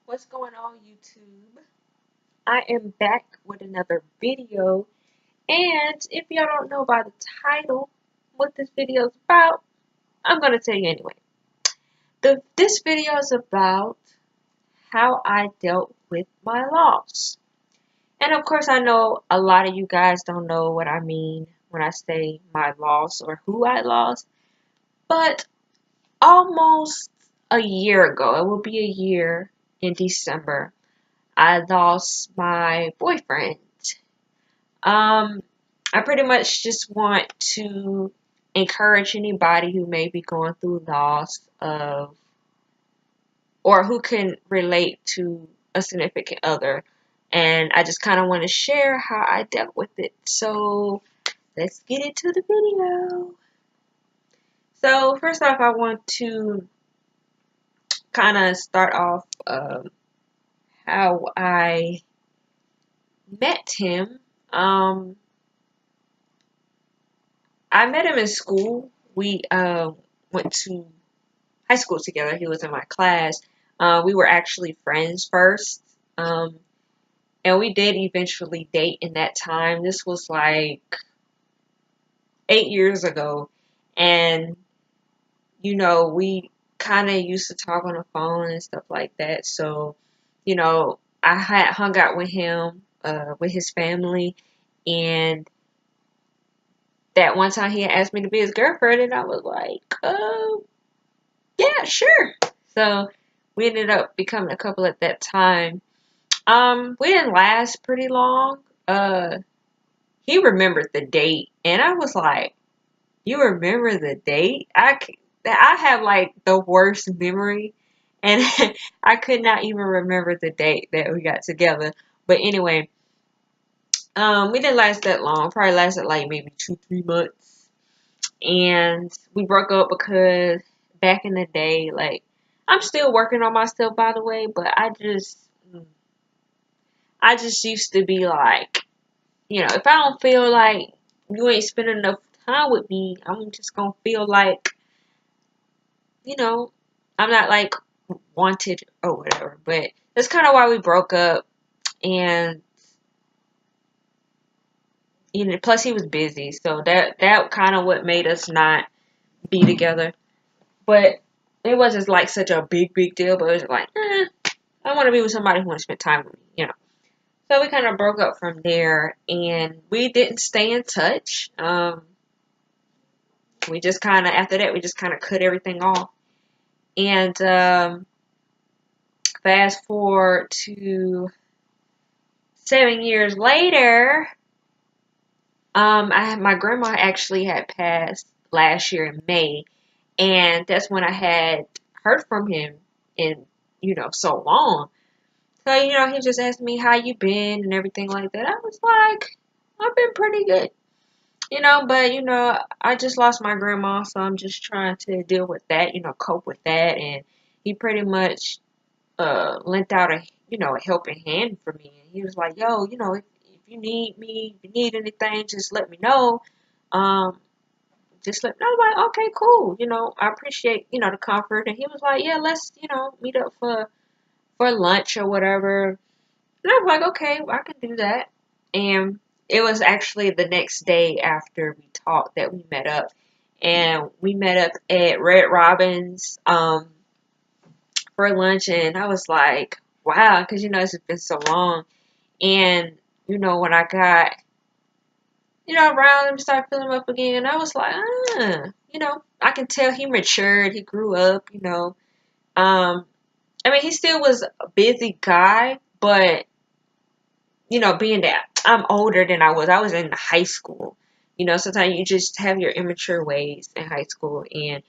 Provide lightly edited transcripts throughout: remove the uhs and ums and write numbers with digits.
What's going on, YouTube? I am back with another video, and if y'all don't know by the title what this video is about, I'm gonna tell you anyway. This video is about how I dealt with my loss, and of course, I know a lot of you guys don't know what I mean when I say my loss or who I lost, but almost a year ago, it will be a year in December. I lost my boyfriend. Um, I pretty much just want to encourage anybody who may be going through loss of, or who can relate to a significant other. And I just kind of want to share how I dealt with it. So let's get into the video. So first off, I want to kind of start off how I met him. I met him in school. We went to high school together. He was in my class. We were actually friends first. And we did eventually date in that time. This was like 8 years ago. And, we kind of used to talk on the phone and stuff like that. So, I had hung out with him, with his family. And that one time he had asked me to be his girlfriend. And I was like, yeah, sure. So we ended up becoming a couple at that time. We didn't last pretty long. He remembered the date, and I was like, "You remember the date?" I have like the worst memory, and I could not even remember the date that we got together. But anyway, we didn't last that long. Probably lasted like maybe 2, 3 months, and we broke up because back in the day, like I'm still working on myself, by the way, but I just used to be like, if I don't feel like you ain't spending enough time with me, I'm just gonna feel like, you know, I'm not like wanted or whatever. But that's kind of why we broke up, and plus he was busy, so that kind of what made us not be together. But it wasn't like such a big deal. But it was like, I want to be with somebody who want to spend time with me. So we kind of broke up from there, and we didn't stay in touch. We just kind of, after that, we just kind of cut everything off. And fast forward to 7 years later, my grandma actually had passed last year in May, and that's when I had heard from him in so long. So he just asked me how you been and everything like that. I was like, I've been pretty good. But I just lost my grandma, so I'm just trying to deal with that, cope with that. And he pretty much lent out a helping hand for me. And he was like, yo, if you need me, if you need anything, just let me know. Um, just let me know. I was like, okay, cool. I appreciate, the comfort. And he was like, yeah, let's, meet up for lunch or whatever. And I was like, okay, well, I can do that. And it was actually the next day after we talked that we met up. And we met up at Red Robin's for lunch. And I was like, wow, because, it's been so long. And, when I got, around and started filling him up again, I was like, I can tell he matured. He grew up, I mean, he still was a busy guy, but being that I'm older than I was in high school. Sometimes you just have your immature ways in high school. And,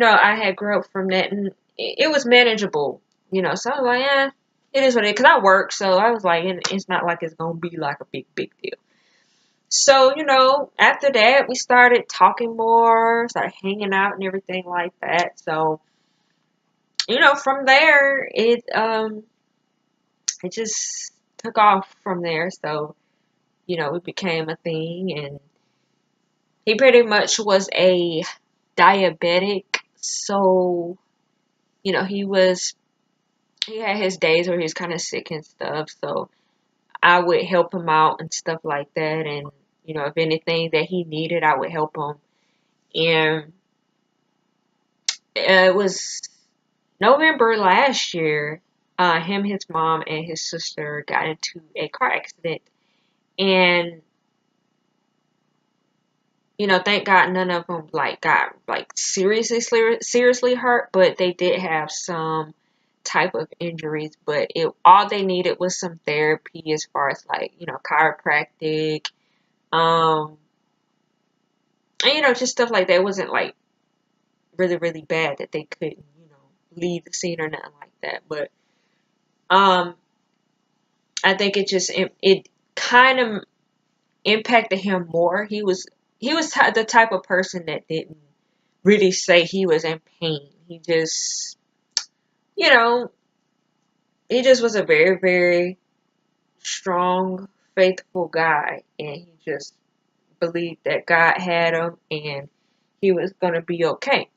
I had grew up from that, and it was manageable, So I was like, it is what it is. Because I work, so I was like, it's not like it's going to be like a big deal. So, after that, we started talking more, started hanging out and everything like that. So, from there, it just took off from there. So, it became a thing, and he pretty much was a diabetic. So, he was he had his days where he was kind of sick and stuff. So I would help him out and stuff like that. And, if anything that he needed, I would help him. And it was November last year. Him, his mom, and his sister got into a car accident. And, thank God none of them got seriously hurt, but they did have some type of injuries. But all they needed was some therapy as far as chiropractic, um, and just stuff like that. It wasn't like really really bad that they couldn't leave the scene or nothing like that. But um, I think it kind of impacted him more. He was the type of person that didn't really say he was in pain. You know, he just was a very, very strong, faithful guy, and he just believed that God had him and he was gonna be okay.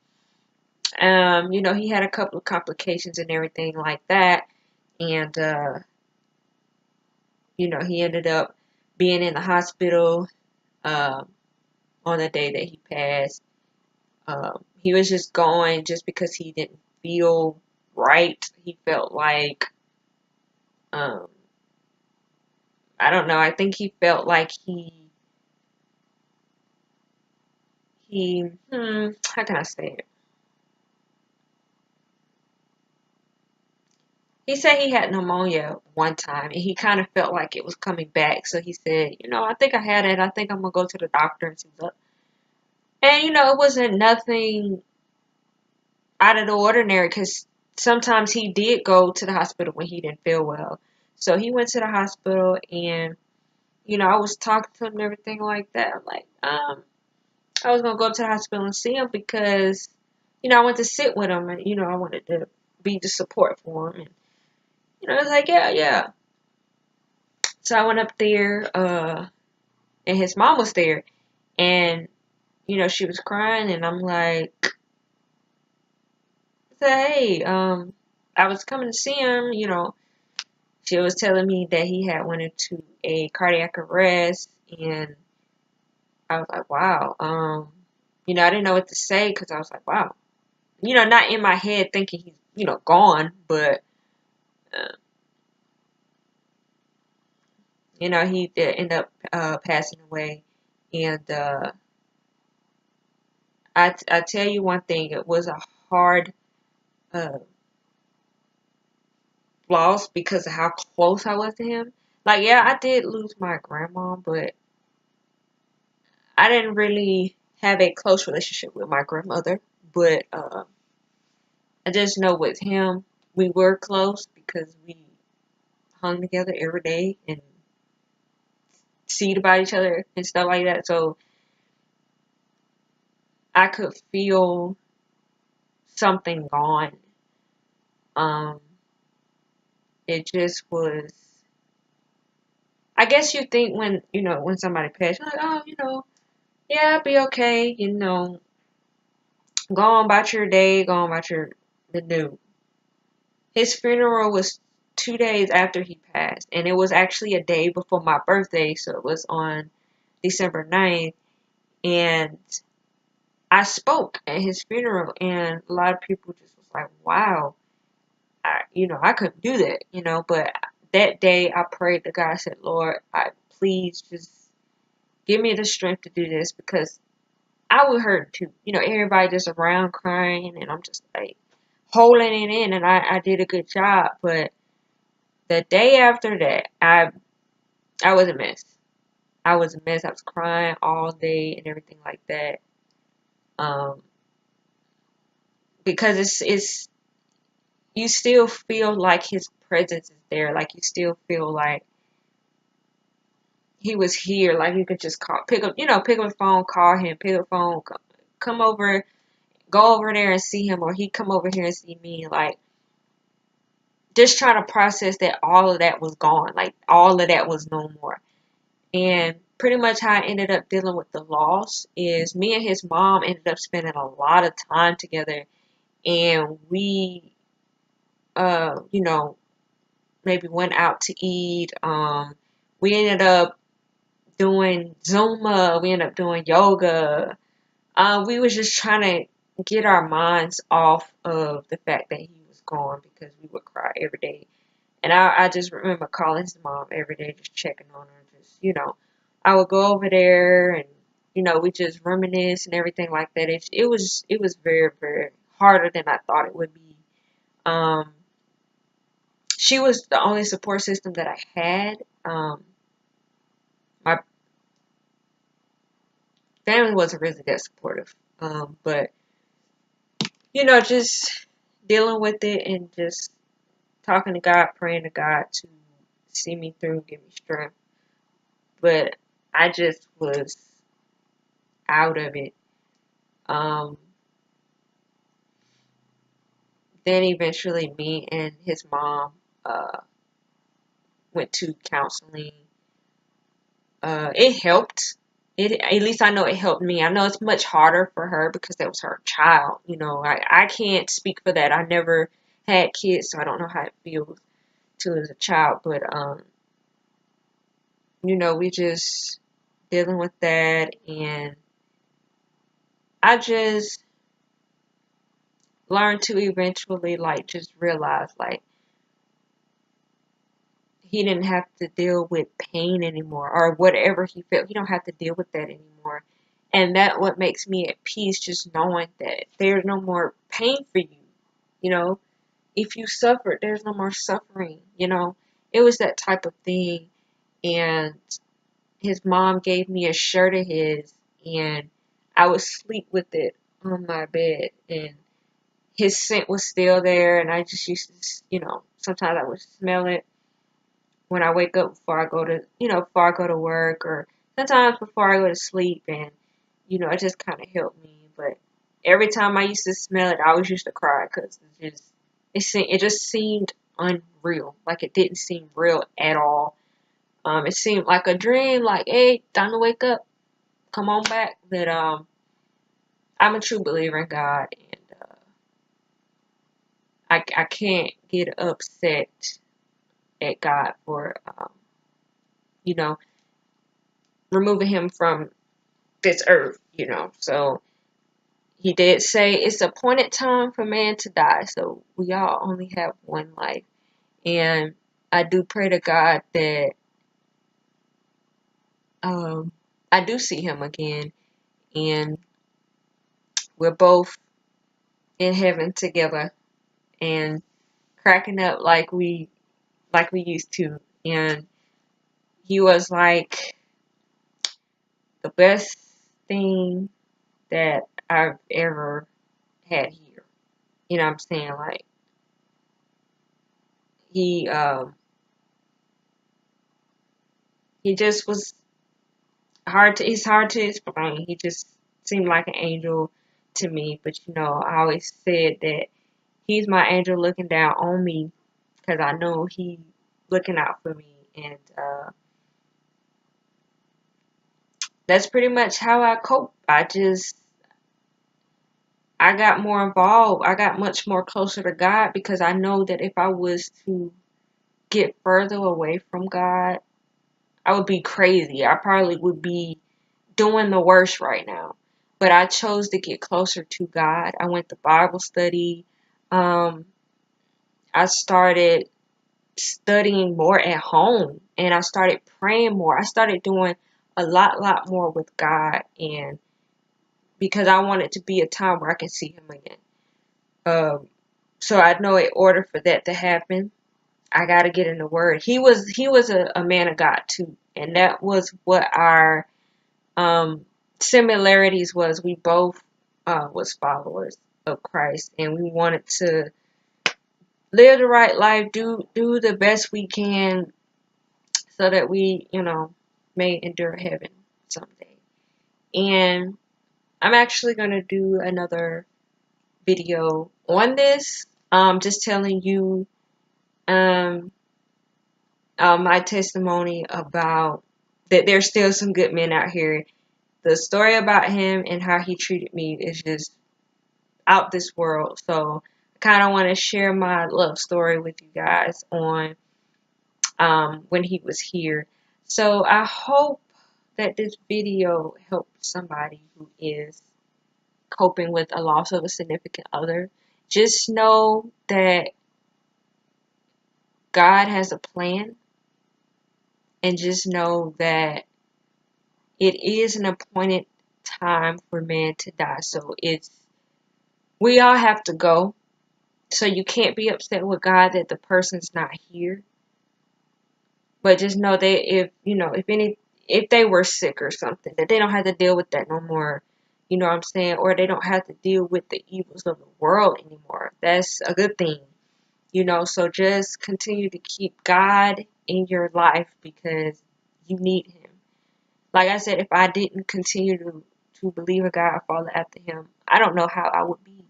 He had a couple of complications and everything like that, and he ended up being in the hospital um, on the day that he passed. He was just going just because he didn't feel right. He felt like, um, I don't know. I think he felt like how can I say it? He said he had pneumonia one time and he kind of felt like it was coming back. So he said, I think I had it. I think I'm going to go to the doctor and see what's up. And, it wasn't nothing out of the ordinary because sometimes he did go to the hospital when he didn't feel well. So he went to the hospital and, I was talking to him and everything like that. I'm like, I was going to go up to the hospital and see him because, I went to sit with him and, I wanted to be the support for him. And, I was like, yeah, yeah. So I went up there, and his mom was there. And, she was crying and I'm like, hey, I was coming to see him, she was telling me that he had went into a cardiac arrest and I was like, wow. I didn't know what to say because I was like, wow. Not in my head thinking he's, gone, but, uh, he did end up passing away. And I tell you one thing, it was a hard uh, loss because of how close I was to him. Like, yeah, I did lose my grandma, but I didn't really have a close relationship with my grandmother. But I just know with him, we were close because we hung together every day and see about each other and stuff like that. So I could feel something gone. Um, it just was. I guess you think when when somebody passed, you're like, oh, yeah, I'll be okay. Go on about your day, go on about the new. His funeral was 2 days after he passed, and it was actually a day before my birthday, so it was on December 9th. And I spoke at his funeral, and a lot of people just was like, wow, I couldn't do that, but that day I prayed to God, I said, Lord, please just give me the strength to do this because I would hurt too. Everybody just around crying, and I'm just like holding it in, and I did a good job. But the day after that, I was a mess. I was a mess. I was crying all day and everything like that. Um, because it's you still feel like his presence is there. Like you still feel like he was here. Like you could just pick up the phone, call him, pick up the phone, come over, go over there and see him, or he come over here and see me. Like just trying to process that all of that was gone. Like all of that was no more. And pretty much how I ended up dealing with the loss is me and his mom ended up spending a lot of time together, and we you know, maybe went out to eat. We ended up doing Zumba. We ended up doing yoga. We was just trying to get our minds off of the fact that he was gone because we would cry every day. And I just remember calling his mom every day, just checking on her. Just, I would go over there and, we just reminisce and everything like that. It was very, very harder than I thought it would be. Um, she was the only support system that I had. My family wasn't really that supportive. But, just dealing with it and just talking to God, praying to God to see me through, give me strength. But I just was out of it. Um, then eventually me and his mom uh, went to counseling. It helped. At least I know it helped me. I know it's much harder for her because that was her child. I can't speak for that. I never had kids, so I don't know how it feels to as a child. But we just dealing with that, and I just learned to eventually like just realize like he didn't have to deal with pain anymore or whatever he felt. He don't have to deal with that anymore. And that what makes me at peace, just knowing that there's no more pain for you. You know, if you suffered, there's no more suffering. It was that type of thing. And his mom gave me a shirt of his, and I would sleep with it on my bed, and his scent was still there, and I just used to, sometimes I would smell it when I wake up before I go to work, or sometimes before I go to sleep, and it just kind of helped me. But every time I used to smell it, I always used to cry because it just seemed unreal, like it didn't seem real at all. It seemed like a dream, like, hey, time to wake up, come on back. But I'm a true believer in God, and I can't get upset at God for you know removing him from this earth. So he did say it's appointed time for man to die. So we all only have one life, and I do pray to God that I do see him again, and we're both in heaven together and cracking up like we used to. And he was like the best thing that I've ever had here. You know what I'm saying? Like he he just was he's hard to explain. He just seemed like an angel to me. But I always said that he's my angel looking down on me because I know he looking out for me. And that's pretty much how I cope. I got more involved. I got much more closer to God because I know that if I was to get further away from God, I would be crazy. I probably would be doing the worst right now. But I chose to get closer to God. I went to Bible study. Um, I started studying more at home, and I started praying more. I started doing a lot more with God, and because I want it to be a time where I can see him again. Um, so I know in order for that to happen, I got to get in the Word. He was a man of God too, and that was what our similarities was. We both was followers of Christ, and we wanted to live the right life, do the best we can, so that we may endure heaven someday. And I'm actually gonna do another video on this, just telling you um, my testimony about that there's still some good men out here. The story about him and how he treated me is just out this world. So I kind of want to share my love story with you guys on when he was here. So I hope that this video helps somebody who is coping with a loss of a significant other. Just know that God has a plan, and just know that it is an appointed time for man to die. So we all have to go. So you can't be upset with God that the person's not here. But just know that if they were sick or something, that they don't have to deal with that no more. You know what I'm saying? Or they don't have to deal with the evils of the world anymore. That's a good thing. So just continue to keep God in your life because you need him. Like I said, if I didn't continue to believe in God, follow after him, I don't know how I would be.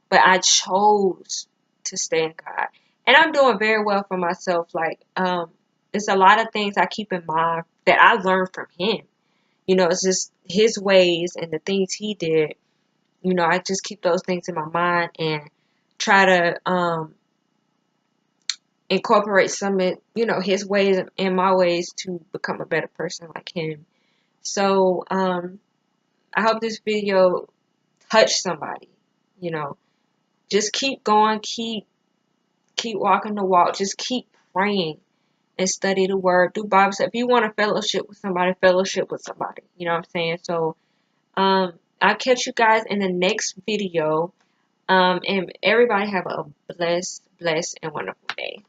But I chose to stay in God. And I'm doing very well for myself. Like, it's a lot of things I keep in mind that I learned from him. It's just his ways and the things he did. I just keep those things in my mind and try to incorporate some of, his ways and my ways to become a better person like him. So, I hope this video touched somebody. Just keep going, keep walking the walk, just keep praying and study the word, do Bible study. If you want to fellowship with somebody, fellowship with somebody. You know what I'm saying? So, I'll catch you guys in the next video. And everybody have a blessed and wonderful day.